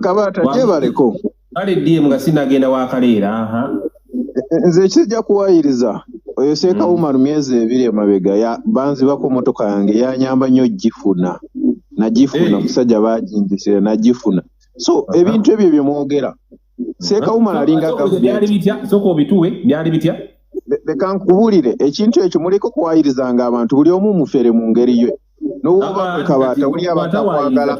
Kabata jebaleko. Ali DM nga sinagenda wa kaleera nze kijja kuwayiriza oyo Seeka Umar myezi 2 emabega ya banzi bako motoka yange yanyamba nnyo gifuna nagifuna musajja baginjisira nagifuna so ebintu ebyo bye mwogera Seeka Umar alinga byali bitya soko bituwe byali bitya leka nkubulire ekintu ekyo muliko kuwayirizanga abantu buli omu mufere mu ngeri ye n'obuba Kabata buli abatakwagala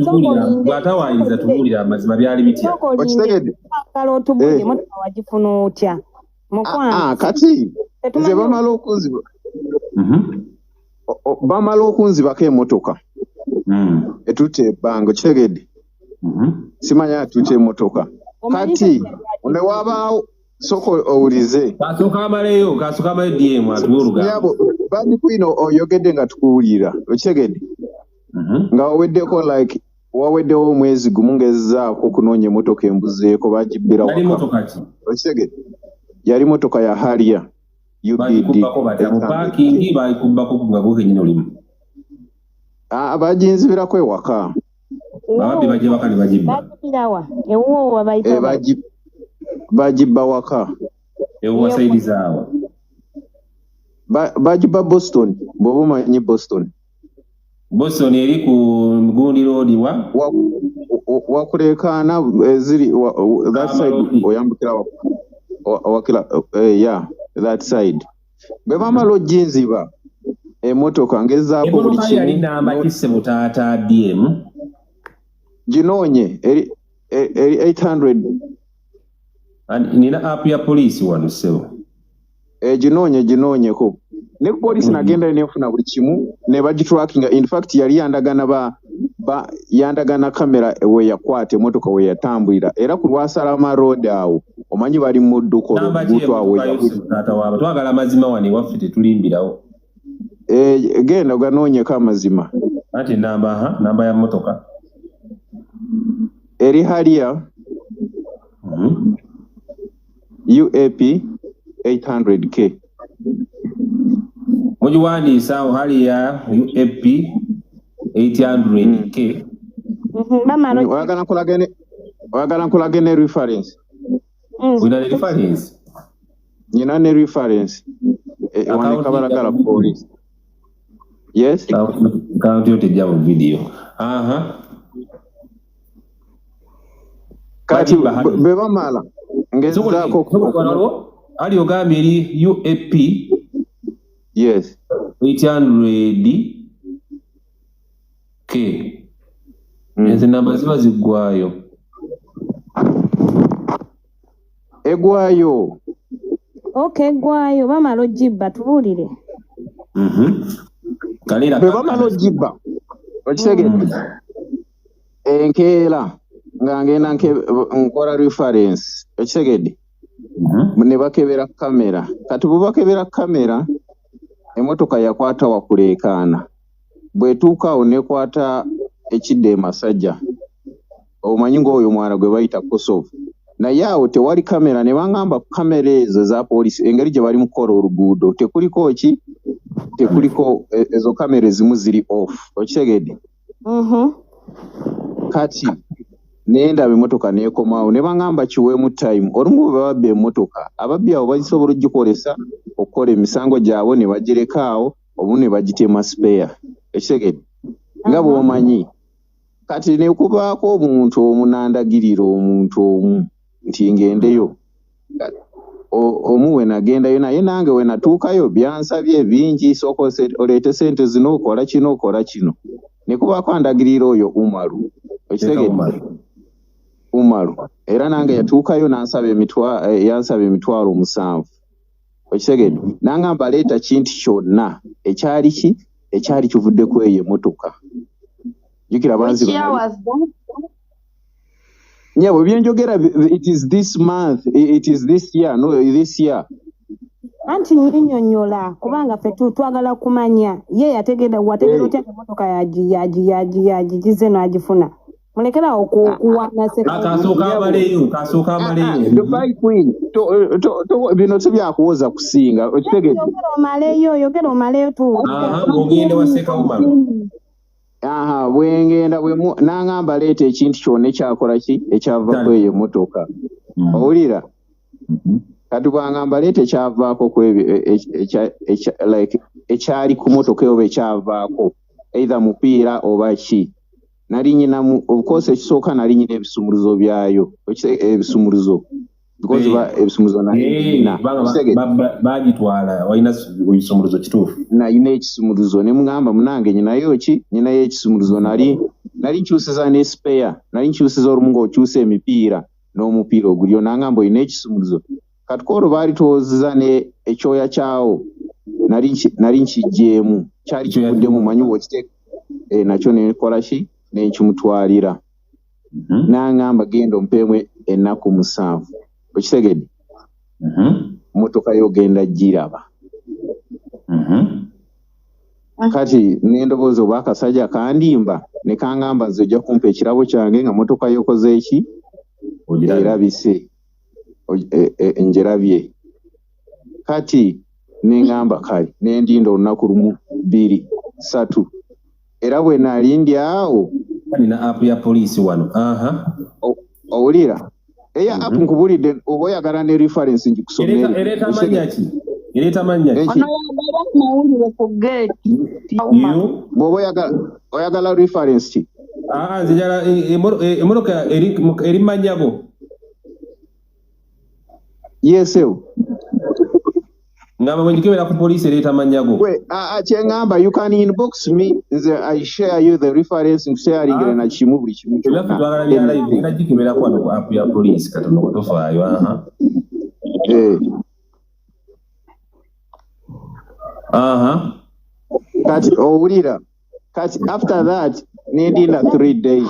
batawayiriza tubulira amazima byali bitya okitegedde kalo tubulire motoka wagifuna otya kati nze bamala okunziba bamala okunzibako emotoka etutte ebbanga okitegedde simanya atutte emotoka kati ne wabaawo soko owulize kasooka amaleyo DM atuwoluga yabo bandi kwino oyogedde nga tukuwulira okitegedde nga waweddeko like waweddewo omwezi gumu ngezzaako okunoonya emotoka embuzeeko bagibbira waka okitegedde yali motoka ya Harrier UBD baginzibirako ewaka bagibba waka bagibba Boston bw'oba omanyi Boston eri ku Gundi Road wakuleekaana eziri that side oyambukira wakila that side bwe bamala oginziba emotoka ngezaako buli kimu yali namba kisse mutaata DM ginoonye eri 800 nina app ya police wano sebo ginoonyeko ne police nagenda nefuna buli kimu ne bagitrackinga in fact yali yandagana kamera we yakwata emotoka we yatambulira era ku Lwasalama road awo omanyi bali mu dduko oluguudo awo twagala amazima wano waffe tetulimbirawo genda ganoonyeko amazima ati namba ya motoka eri Harrier UAP 800K mugiwandiisa awo Harrier UAP 800K oyagala nkulage ne reference nyina ne reference waneka balagala police yes kaunti otejja mu video kati bwe bamala ngezaako ali ogambye eri UAP yes 800K ezi namba ziba ziggwayo egwayo egwayo bamala ogibba tubuulire bwe bamala ogibba okitegedde enkeera nga ngenda nkola reference okitegedde ne bakebera kamera kati bwe bakebera kamera emotoka yakwata wakuleekaana bwetuukaawo nekwata ekidde Masajja omanyi ng'oyo mwana gwe bayita Kosovo naye awo tewali kamera ne bangamba kamera ezo za poliisi engeri gye bali mu kukola oluguudo tekuliko ezo kamera ezimu ziri off okitegedde kati nendaba emmotoka neekomaawo ne bangamba kiweemu time olumu bwe babba emmotoka ababbi awo bagisobola ogikolesa okukola emisango gyabwe ne bagirekaawo obu ne bagitema spare ekitegedde nga bw'omanyi kati ne kubaako omuntu omu nandagirira omuntu omu nti ngendeyo omu we nagendayo naye nange we natuukayo byansabye bingi sooka oleete sente zino okola kino ne kubaako andagirira oyo Umaru ekitegedde Umaru era nange yatuukayo yansaba emitwalo 7 okitegedde nangamba leeta kintu kyonna ekyali kivudde ku eyo emmotoka jukira banzi bwe byenjogera it is this month it is this year anti nyinyonyola kubanga ffe twagala kumanya ye wategera otya emmotoka yagigize n'agifuna mulekera okuwana kasooka amaleyo bino tebyakuwoza kusinga okitegedde yogera omaleyo tu ogende wa Seeka Umar bwengenda nangamba leeta ekintu kyonna ekyakola ki ekyavaako eyo emmotoka owulira kati bwangamba leeta ekyavaako like ekyali ku mmotoka oba ekyavaako either mupiira oba ki nali nyinamu of course ekisooka nali nyina ebisumuluzo byayo ebisumuluzo because ebisumuluzo bagitwala walina ebisumuluzo kituufu nalina ekisumuluzo ne mugamba munange nyinayo ekisumuluzo nali nkyusiza ne spare nali nkyusiza olumu ng'okyusa emipiira n'omupiira ogulyo nangamba olina ekisumuluzo kati ko olwo baali tuwoziza ne ekyoya kyawo nali nkijjeemu kyali kivuddemu manyi wokiteeka nakyo nekola ki nenkimutwalira nangamba genda ompeemu ennaku 7 okitegedde motoka yogenda giraba kati nendoboozi oba akasajja kandimba ne kangamba nze ojja kumpa ekirabo kyange nga motoka yokoze eki erabise njerabye kati nengamba kale nendinda olunaku 1 2 3 era bwe nalindi awo nina app ya poliisi wano owulira eya app nkubulidde oba oyagala ne reference ngikusomere ereeta mannya ki bw'oba oyagala reference ki nzijala emmotoka eri manyago yesewo ngamba bwenjikebera ku poliisi ereeta manyago kyeŋŋamba you can inbox me nze I share you the reference nkusharingire na kimu buli kimu kyonna twagala bya live era gikebera ku wano ku app ya poliisi katono kutofaayo kati owulira kati after that nendinda 3 days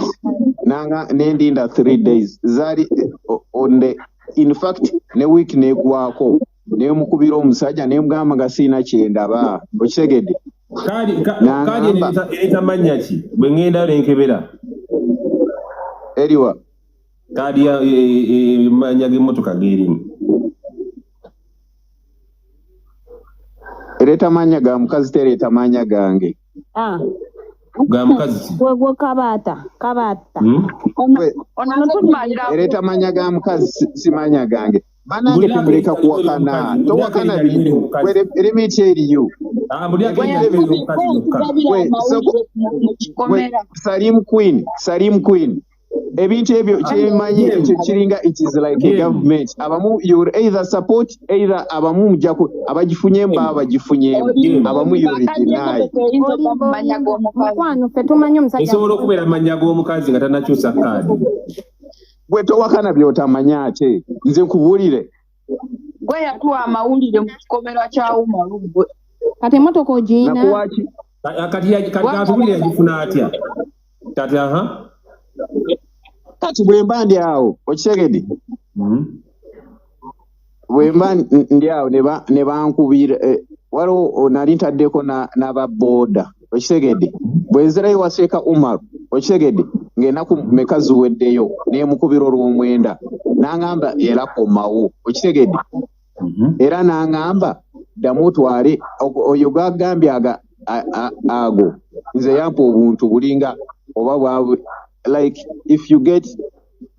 nendinda 3 days zali on the in fact ne week negwako nemukubira omusajja nemugamba nga siina kyendaba okitegedde kadi ereeta mannya ki bwe ŋŋenda nenkebera eriwa kadi mannya g'emmotoka geerimu ereeta mannya ga mukazi tereeta mannya gange ga mukazi gwe kabaata ereeta mannya ga mukazi simanya gange banange temuleka kuwakana towakana bintu eremiti eriyo Salim Queen ebintu ebyo kyemanyi ekyo kiringa it is like a government abamu you either support either abamu mujako abagifunyemu baba bagifunyemu abamu yurikinayi esobola okubeera mannya g'omukazi nga tanakyusa kaadi bwe towakana byotamanya ate nze nkubulire gwe yatuwa amawulire mu kikomera kya Umar gwe kati emmotoka ogiina kati atubulire yagifuna atya kati kati bwe mba ndi awo okitegedde bwe mba ndi awo ne bankubira waliwo nali ntaddeko n'ababooda okitegedde bwe nzirayo wa Seeka Umar okitegedde ng'ennaku meka ziweddeyo n'emukubira olw'omwenda n'aŋŋamba era komawo okitegedde era n'aŋŋamba ddamu otwale oyo gagambye ago nze yampa obuntu bulinga oba bwabwe like if you get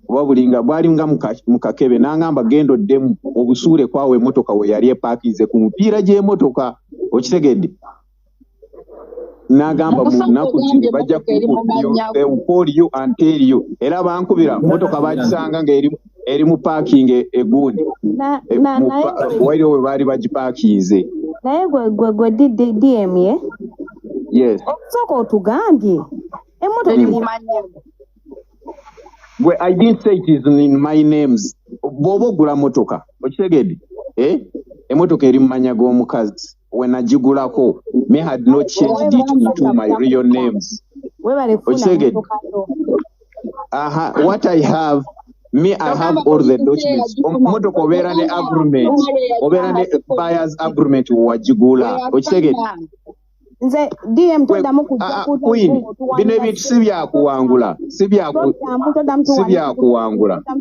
oba bulinga bwalinga mu kakebe n'aŋŋamba genda oddemu obusuule kwawe emmotoka we yali epaakinze ku mupiira gy'emmotoka okitegedde n'agamba mu nnaku kino bajja kupoliyo anteriyo era bankubira motoka bagisanga ng'eri mu paakingi egundi waliwo we baali bagipaakinze naye gwe DM ye yes okusooka otugambye emmotoka gwe I didn't say it is in my names bw'oba ogula motoka okitegedde emmotoka eri mu mannya g'omukazi when ajigulako me had not changed it into my real names okitegedde what I have me I have all the documents motoka obeera ne agreement obeera ne buyers agreement wajigula okitegedde nze DM toddamu kujja Queen bino ebintu si byakuwangula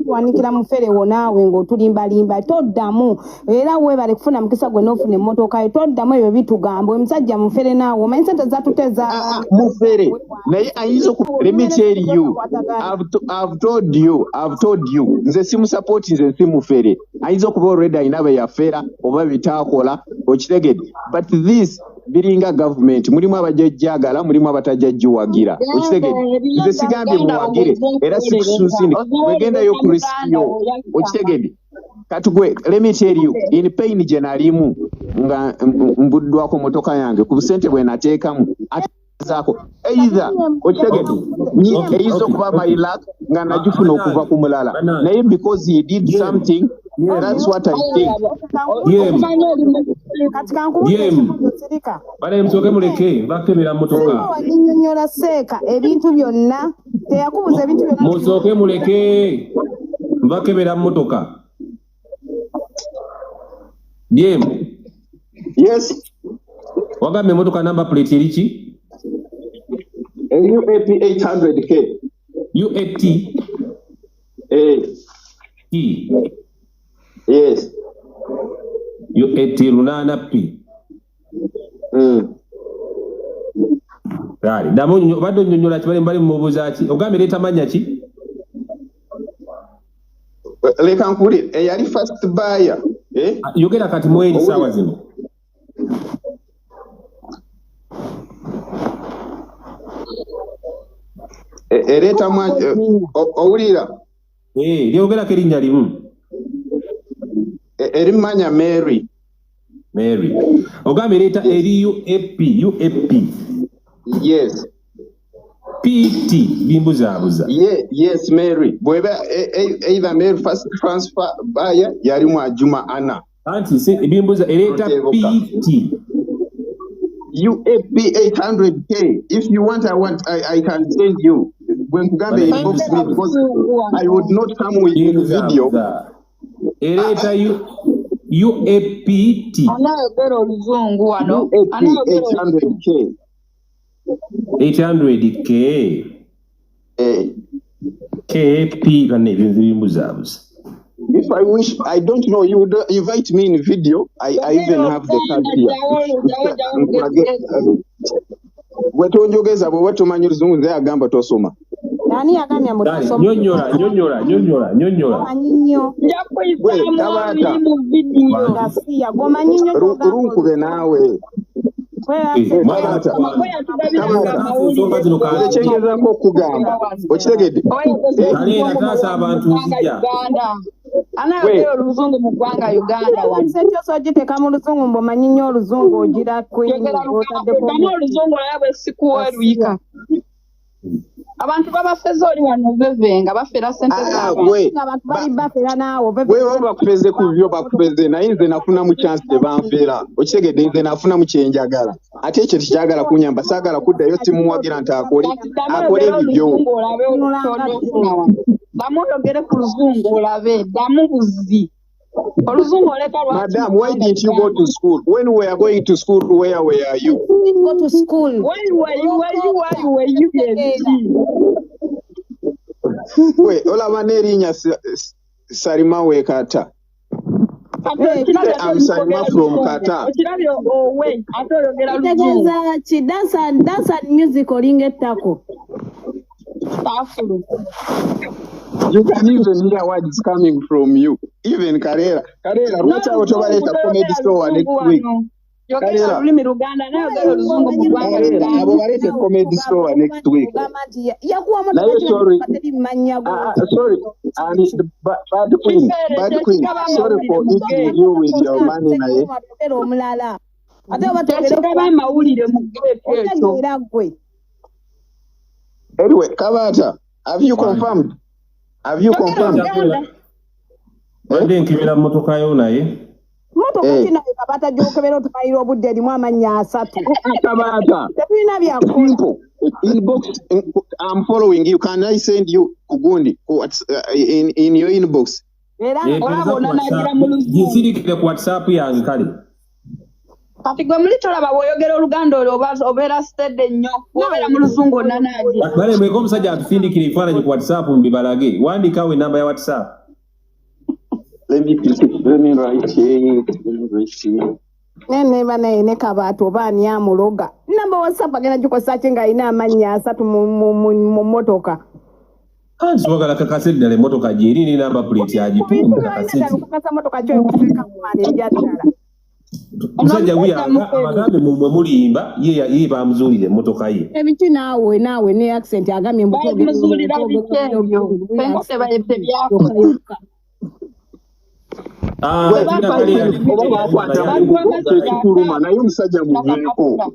tuwanikira muferewo naawe ng'otulimbalimba toddamu era weebale kufuna mukisa gwe n'ofuna emmotoka yo toddamu ebyo bitugamba omusajja mufere naawe omanyi sente zatuteza mufere naye ayinza let me tell you I've told you nze simusupport nze simufere ayinza okuba already ayina be yafera oba bitaakola okitegedde but this biringa government mulimu abajajjagala mulimu abatajajjiwagira okitegedde nze sigambye muwagire era sikusunsini wegendayo ku riskiyo okitegedde kati gwe let me tell you in pain gye nalimu nga mbuddwako motoka yange ku busente bwe nateekamu zako either okitegedde eyinza okuba my luck nga nagifuna okuva ku mulala naye because he did something that's what I think. Bale msoke muleke bakebera motoka. Nyonyola Seeka ebintu byonna teyakubuza ebintu byonna. Musoke muleke bakebera motoka. Yes. Wagambe motoka number plate erichi? UAP 800K. UAT. T. Yes. UAT lunana P. Right. Damu bado nyonyola kibale mbali mubuza ki. Ogambe leta manya ki? Leka nkuli yali first buyer. Yogera kati mweri sawa zino. Ereta manya owulira. Lyogera kerinnya limu. Erimanya Mary. Ogambe leta eri UAP. Yes. PT bimbuzabuza. Yes Mary. Bweba either Mary first transfer buyer yali mu Ajuma Ana. Anti se bimbuza eleta PT. UAP 800K. If you want I can send you. When Kugambe inbox me because I would not come with the video. Eleta UAPT. Anayogera oluzungu wano. UAP 800K. 800K. KP kane bimbuzabuza. If I wish, I don't know, you would invite me in video. I even have the card here. Wetonjogeza bwe wetumanyi oluzungu nze agamba tosoma. Nani agamya mutasoma? Nyonyola. Anyinyo. Tabata. Ngasiya goma nyinyo. Runkube nawe. Chengezako okugamba okitegedde abantu nzija anayogera oluzungu mu ggwanga Uganda wanseteso ogiteeka mu luzungu mbomanyi nnyo oluzungu ogira kwinotaddekomu oluzungu naye bwe sikuweruyika abantu babafeza oli wano bevenga bafera sente abantu bali bafera naawo wewe bakufeze ku byo bakufeze naye nze nafuna mu chance tebanfera okitegedde nze nafuna mu kyenjagala ate ekyo tekyagala kunyamba saagala kuddayo simuwagira nti akole ebibyo bamuyogere ku luzungu olabe ddamu buzi Madam, why didn't you go to school? When we are going to school, where were you? We didn't go to school. Where were you? Wait, ola manerinya Sarima we Kata. I'm Sarima from Kata. Dance and music olingetako. You can even hear what is coming from you. Even Karera, watch out over the comedy store next week. Karera, comedy store next week. Sorry. Bad queen. Sorry for eating you with your money. Anyway, Kabata, have you confirmed? Wende nkibira motoka yo naye. Motoka kina Kabata jokebera otumayiro obudde erimu amanya asatu. Kabata. Tebina byakola. Inbox, I'm following you. Can I send you Kugundi in your inbox? Gisirikire ku WhatsApp yange kale. Kati gwe muli tolaba bw'oyogera Oluganda olwo obeera steady nnyo obeera mu Luzungu onanaagi. Bale mweko omusajja atufindikira ebifaananyi ku WhatsApp mbibalage. Wandiikawo enamba ya WhatsApp. Let me write here. Nene bana ine kabato bani ya muloga. Namba WhatsApp agenda gikosa kinga ina amanya 3 mu motoka. Kanzi wagala kakaseti dale motoka jiri ni namba plate agitunga kakaseti. Kukasa motoka cyo kufika kumale njadala. Musajja wiya amagambe mumwe mulimba ye bamuzulire motoka ye. Ebiti nawe ne accent agamye mbutoge. Muzulira bikebyo. Pense bayebye byako. Naye omusajja muveeko